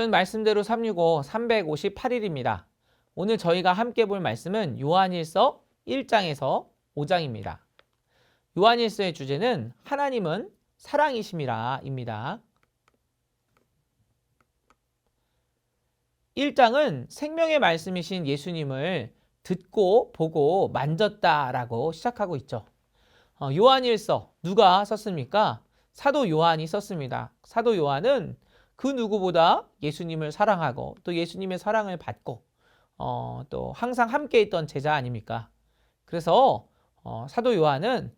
오늘은 말씀대로 365, 358일입니다. 오늘 저희가 함께 볼 말씀은 요한일서 1장에서 5장입니다. 요한일서의 주제는 하나님은 사랑이심이라입니다. 1장은 생명의 말씀이신 예수님을 듣고 보고 만졌다라고 시작하고 있죠. 요한일서 누가 썼습니까? 사도 요한이 썼습니다. 사도 요한은 그 누구보다 예수님을 사랑하고 또 예수님의 사랑을 받고 또 항상 함께 있던 제자 아닙니까? 그래서 사도 요한은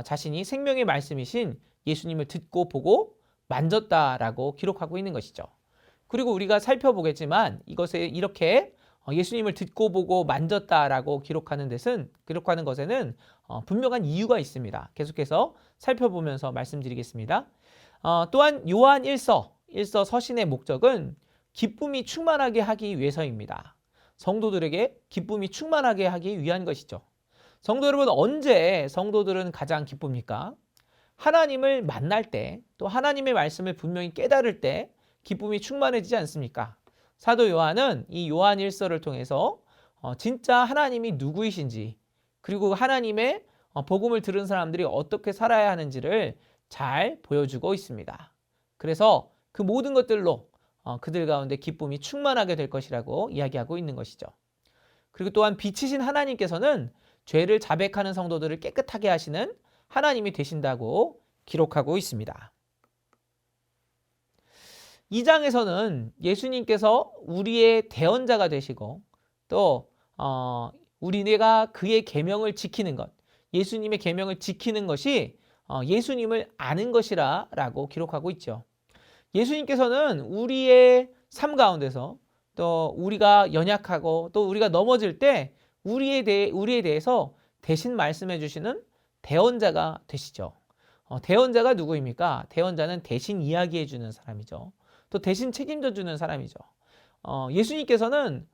자신이 생명의 말씀이신 예수님을 듣고 보고 만졌다라고 기록하고 있는 것이죠. 그리고 우리가 살펴보겠지만 이것에 이렇게 예수님을 듣고 보고 만졌다라고 기록하는 것에는 분명한 이유가 있습니다. 계속해서 살펴보면서 말씀드리겠습니다. 또한 요한 1서 서신의 목적은 기쁨이 충만하게 하기 위해서입니다. 성도들에게 기쁨이 충만하게 하기 위한 것이죠. 성도 여러분, 언제 성도들은 가장 기쁩니까? 하나님을 만날 때, 또 하나님의 말씀을 분명히 깨달을 때 기쁨이 충만해지지 않습니까? 사도 요한은 이 요한 1서를 통해서 진짜 하나님이 누구이신지, 그리고 하나님의 복음을 들은 사람들이 어떻게 살아야 하는지를 잘 보여주고 있습니다. 그래서 그 모든 것들로 그들 가운데 기쁨이 충만하게 될 것이라고 이야기하고 있는 것이죠. 그리고 또한 빛이신 하나님께서는 죄를 자백하는 성도들을 깨끗하게 하시는 하나님이 되신다고 기록하고 있습니다. 2장에서는 예수님께서 우리의 대언자가 되시고 또 우리가 그의 계명을 지키는 것, 예수님의 계명을 지키는 것이 예수님을 아는 것이라고 기록하고 있죠. 예수님께서는 우리의 삶 가운데서 또 우리가 연약하고 또 우리가 넘어질 때 우리에 대해서 대신 말씀해 주시는 대언자가 되시죠. 대언자가 누구입니까? 대언자는 대신 이야기해 주는 사람이죠. 또 대신 책임져 주는 사람이죠. 예수님께서는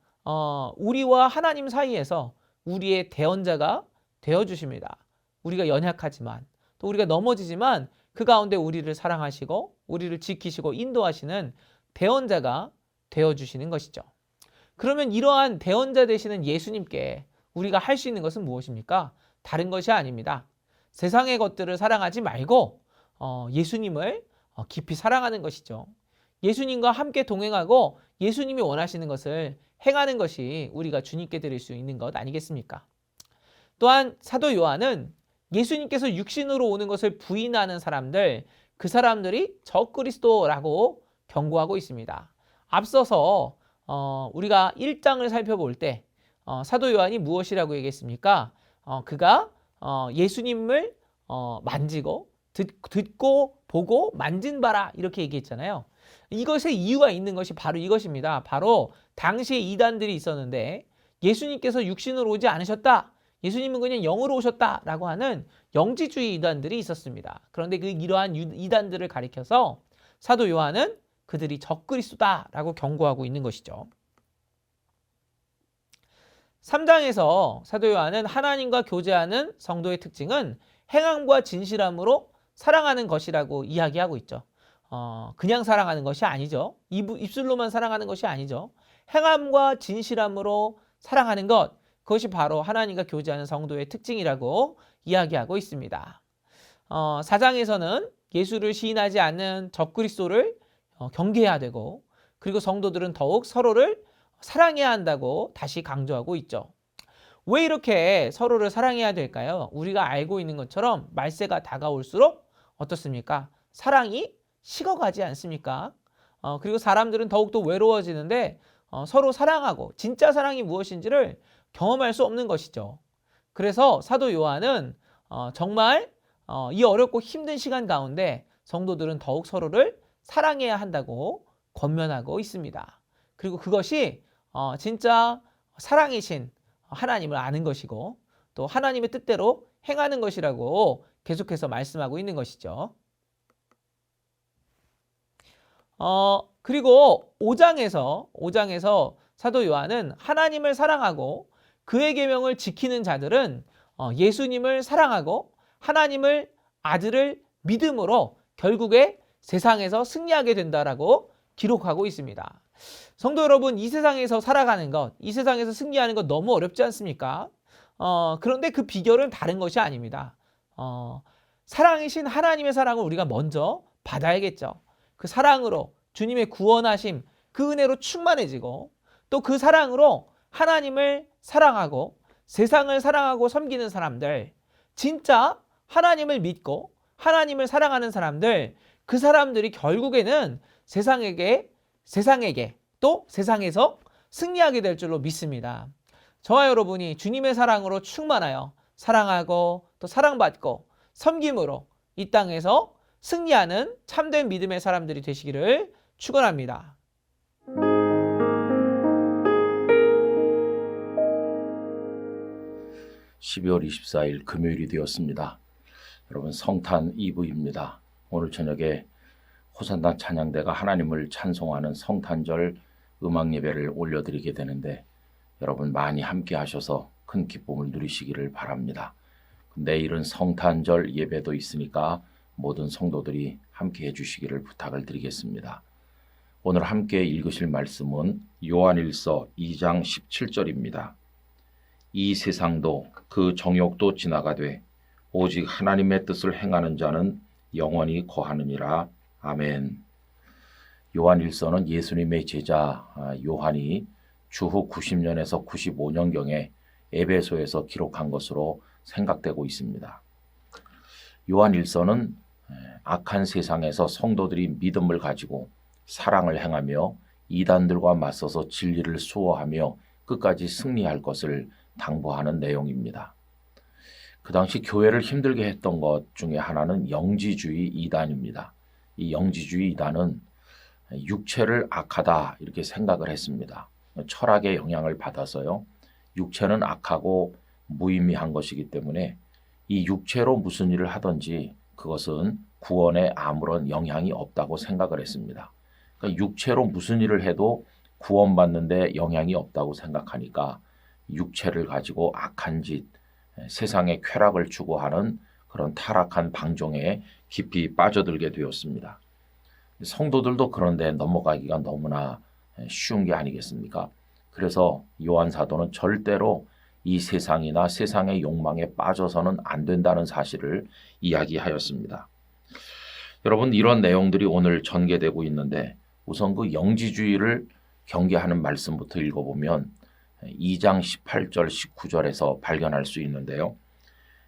우리와 하나님 사이에서 우리의 대언자가 되어 주십니다. 우리가 연약하지만 또 우리가 넘어지지만 그 가운데 우리를 사랑하시고 우리를 지키시고 인도하시는 대언자가 되어 주시는 것이죠. 그러면 이러한 대언자 되시는 예수님께 우리가 할 수 있는 것은 무엇입니까? 다른 것이 아닙니다. 세상의 것들을 사랑하지 말고 예수님을 깊이 사랑하는 것이죠. 예수님과 함께 동행하고 예수님이 원하시는 것을 행하는 것이 우리가 주님께 드릴 수 있는 것 아니겠습니까? 또한 사도 요한은 예수님께서 육신으로 오는 것을 부인하는 사람들, 그 사람들이 적그리스도라고 경고하고 있습니다. 앞서서 우리가 1장을 살펴볼 때 사도 요한이 무엇이라고 얘기했습니까? 그가 예수님을 만지고 듣고 보고 만진 바라 이렇게 얘기했잖아요. 이것의 이유가 있는 것이 바로 이것입니다. 바로 당시에 이단들이 있었는데 예수님께서 육신으로 오지 않으셨다. 예수님은 그냥 영으로 오셨다라고 하는 영지주의 이단들이 있었습니다. 그런데 이러한 이단들을 가리켜서 사도 요한은 그들이 적그리스도다라고 경고하고 있는 것이죠. 3장에서 사도 요한은 하나님과 교제하는 성도의 특징은 행함과 진실함으로 사랑하는 것이라고 이야기하고 있죠. 그냥 사랑하는 것이 아니죠. 입술로만 사랑하는 것이 아니죠. 행함과 진실함으로 사랑하는 것, 그것이 바로 하나님과 교제하는 성도의 특징이라고 이야기하고 있습니다. 4장에서는 예수를 시인하지 않는 적그리스도를 경계해야 되고, 그리고 성도들은 더욱 서로를 사랑해야 한다고 다시 강조하고 있죠. 왜 이렇게 서로를 사랑해야 될까요? 우리가 알고 있는 것처럼 말세가 다가올수록 어떻습니까? 사랑이 식어가지 않습니까? 그리고 사람들은 더욱더 외로워지는데 서로 사랑하고 진짜 사랑이 무엇인지를 경험할 수 없는 것이죠. 그래서 사도 요한은 정말 이 어렵고 힘든 시간 가운데 성도들은 더욱 서로를 사랑해야 한다고 권면하고 있습니다. 그리고 그것이 진짜 사랑이신 하나님을 아는 것이고 또 하나님의 뜻대로 행하는 것이라고 계속해서 말씀하고 있는 것이죠. 그리고 5장에서 사도 요한은 하나님을 사랑하고 그의 계명을 지키는 자들은 예수님을 사랑하고 하나님을 아들을 믿음으로 결국에 세상에서 승리하게 된다라고 기록하고 있습니다. 성도 여러분, 이 세상에서 살아가는 것, 이 세상에서 승리하는 것 너무 어렵지 않습니까? 그런데 그 비결은 다른 것이 아닙니다. 사랑이신 하나님의 사랑을 우리가 먼저 받아야겠죠. 그 사랑으로 주님의 구원하심, 그 은혜로 충만해지고 또 그 사랑으로 하나님을 사랑하고 세상을 사랑하고 섬기는 사람들, 진짜 하나님을 믿고 하나님을 사랑하는 사람들, 그 사람들이 결국에는 세상에게 또 세상에서 승리하게 될 줄로 믿습니다. 저와 여러분이 주님의 사랑으로 충만하여 사랑하고 또 사랑받고 섬김으로 이 땅에서 승리하는 참된 믿음의 사람들이 되시기를 축원합니다. 12월 24일 금요일이 되었습니다. 여러분, 성탄 이브입니다. 오늘 저녁에 호산나 찬양대가 하나님을 찬송하는 성탄절 음악 예배를 올려드리게 되는데 여러분 많이 함께 하셔서 큰 기쁨을 누리시기를 바랍니다. 내일은 성탄절 예배도 있으니까 모든 성도들이 함께 해주시기를 부탁을 드리겠습니다. 오늘 함께 읽으실 말씀은 요한일서 2장 17절입니다. 이 세상도 그 정욕도 지나가되 오직 하나님의 뜻을 행하는 자는 영원히 거하느니라. 아멘. 요한일서는 예수님의 제자 요한이 주후 90년에서 95년경에 에베소에서 기록한 것으로 생각되고 있습니다. 요한일서는 악한 세상에서 성도들이 믿음을 가지고 사랑을 행하며 이단들과 맞서서 진리를 수호하며 끝까지 승리할 것을 당부하는 내용입니다. 그 당시 교회를 힘들게 했던 것 중에 하나는 영지주의 이단입니다. 이 영지주의 이단은 육체를 악하다 이렇게 생각을 했습니다. 철학의 영향을 받아서요. 육체는 악하고 무의미한 것이기 때문에 이 육체로 무슨 일을 하든지 그것은 구원에 아무런 영향이 없다고 생각을 했습니다. 그러니까 육체로 무슨 일을 해도 구원받는데 영향이 없다고 생각하니까 육체를 가지고 악한 짓, 세상의 쾌락을 추구하는 그런 타락한 방종에 깊이 빠져들게 되었습니다. 성도들도 그런데 넘어가기가 너무나 쉬운 게 아니겠습니까? 그래서 요한 사도는 절대로 이 세상이나 세상의 욕망에 빠져서는 안 된다는 사실을 이야기하였습니다. 여러분, 이런 내용들이 오늘 전개되고 있는데 우선 그 영지주의를 경계하는 말씀부터 읽어보면 2장 18절 19절에서 발견할 수 있는데요.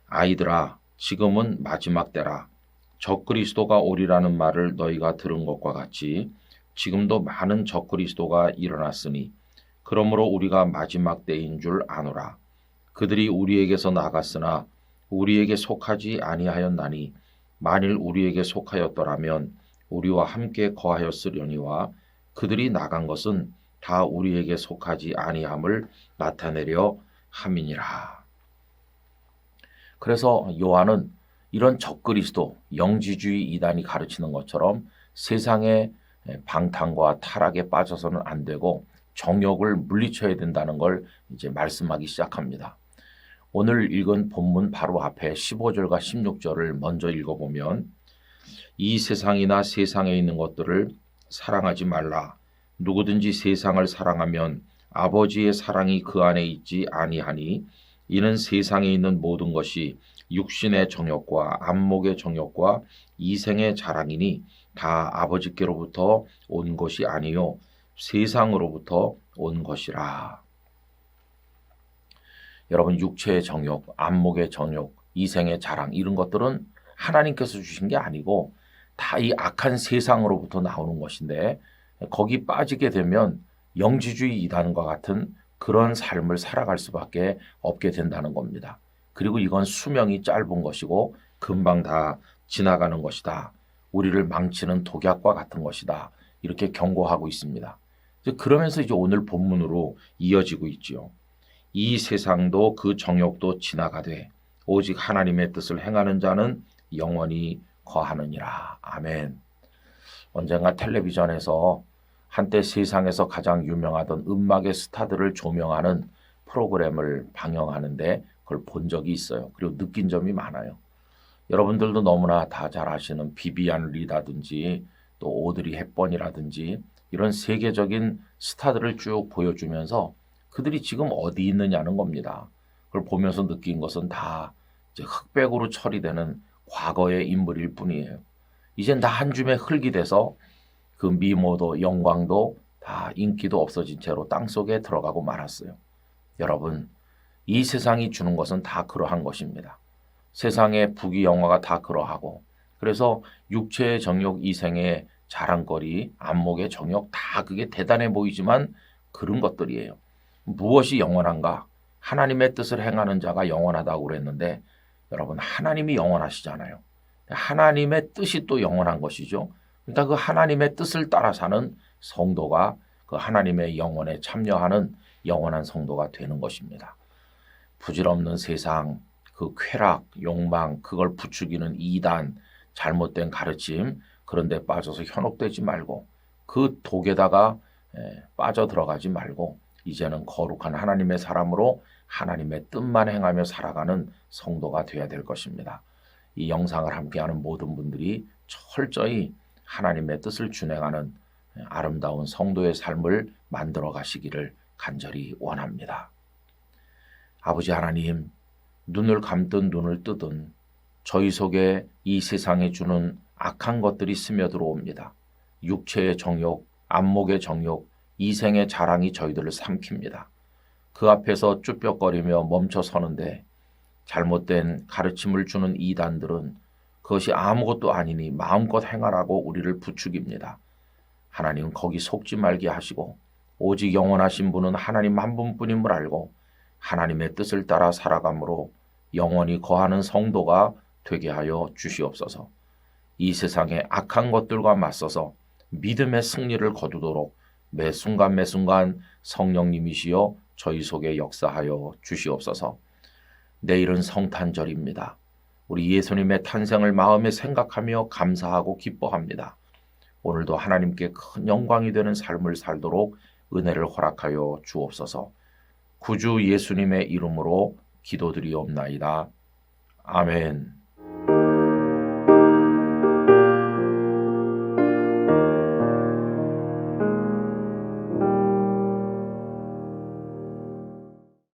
아이들아, 지금은 마지막 때라. 적그리스도가 오리라는 말을 너희가 들은 것과 같이 지금도 많은 적그리스도가 일어났으니 그러므로 우리가 마지막 때인 줄 아노라. 그들이 우리에게서 나갔으나 우리에게 속하지 아니하였나니 만일 우리에게 속하였더라면 우리와 함께 거하였으려니와 그들이 나간 것은 다 우리에게 속하지 아니함을 나타내려 함이니라. 그래서 요한은 이런 적그리스도, 영지주의 이단이 가르치는 것처럼 세상의 방탕과 타락에 빠져서는 안 되고 정욕을 물리쳐야 된다는 걸 이제 말씀하기 시작합니다. 오늘 읽은 본문 바로 앞에 15절과 16절을 먼저 읽어보면 이 세상이나 세상에 있는 것들을 사랑하지 말라. 누구든지 세상을 사랑하면 아버지의 사랑이 그 안에 있지 아니하니 이는 세상에 있는 모든 것이 육신의 정욕과 안목의 정욕과 이생의 자랑이니 다 아버지께로부터 온 것이 아니요 세상으로부터 온 것이라. 여러분, 육체의 정욕, 안목의 정욕, 이생의 자랑 이런 것들은 하나님께서 주신 게 아니고 다 이 악한 세상으로부터 나오는 것인데 거기 빠지게 되면 영지주의 이단과 같은 그런 삶을 살아갈 수밖에 없게 된다는 겁니다. 그리고 이건 수명이 짧은 것이고 금방 다 지나가는 것이다. 우리를 망치는 독약과 같은 것이다. 이렇게 경고하고 있습니다. 그러면서 이제 오늘 본문으로 이어지고 있지요. 이 세상도 그 정욕도 지나가되 오직 하나님의 뜻을 행하는 자는 영원히 거하느니라. 아멘. 언젠가 텔레비전에서 한때 세상에서 가장 유명하던 음악의 스타들을 조명하는 프로그램을 방영하는데 그걸 본 적이 있어요. 그리고 느낀 점이 많아요. 여러분들도 너무나 다 잘 아시는 비비안 리라든지 또 오드리 헵번이라든지 이런 세계적인 스타들을 쭉 보여주면서 그들이 지금 어디 있느냐는 겁니다. 그걸 보면서 느낀 것은 다 이제 흑백으로 처리되는 과거의 인물일 뿐이에요. 이젠 다 한 줌의 흙이 돼서 그 미모도 영광도 다 인기도 없어진 채로 땅속에 들어가고 말았어요. 여러분, 이 세상이 주는 것은 다 그러한 것입니다. 세상의 부귀 영화가 다 그러하고, 그래서 육체의 정욕, 이생의 자랑거리, 안목의 정욕 다 그게 대단해 보이지만 그런 것들이에요. 무엇이 영원한가? 하나님의 뜻을 행하는 자가 영원하다고 그랬는데, 여러분, 하나님이 영원하시잖아요. 하나님의 뜻이 또 영원한 것이죠. 그러니까 그 하나님의 뜻을 따라 사는 성도가 그 하나님의 영원에 참여하는 영원한 성도가 되는 것입니다. 부질없는 세상, 그 쾌락, 욕망, 그걸 부추기는 이단, 잘못된 가르침, 그런 데 빠져서 현혹되지 말고 그 독에다가 빠져들어가지 말고 이제는 거룩한 하나님의 사람으로 하나님의 뜻만 행하며 살아가는 성도가 되어야 될 것입니다. 이 영상을 함께하는 모든 분들이 철저히 하나님의 뜻을 준행하는 아름다운 성도의 삶을 만들어 가시기를 간절히 원합니다. 아버지 하나님, 눈을 감든 눈을 뜨든 저희 속에 이 세상에 주는 악한 것들이 스며들어옵니다. 육체의 정욕, 안목의 정욕, 이생의 자랑이 저희들을 삼킵니다. 그 앞에서 쭈뼛거리며 멈춰 서는데 잘못된 가르침을 주는 이단들은 그것이 아무것도 아니니 마음껏 행하라고 우리를 부추깁니다. 하나님 거기 속지 말게 하시고 오직 영원하신 분은 하나님 한 분뿐임을 알고 하나님의 뜻을 따라 살아감으로 영원히 거하는 성도가 되게 하여 주시옵소서. 이 세상의 악한 것들과 맞서서 믿음의 승리를 거두도록 매 순간 매 순간 성령님이시여 저희 속에 역사하여 주시옵소서. 내일은 성탄절입니다. 우리 예수님의 탄생을 마음에 생각하며 감사하고 기뻐합니다. 오늘도 하나님께 큰 영광이 되는 삶을 살도록 은혜를 허락하여 주옵소서. 구주 예수님의 이름으로 기도드리옵나이다. 아멘.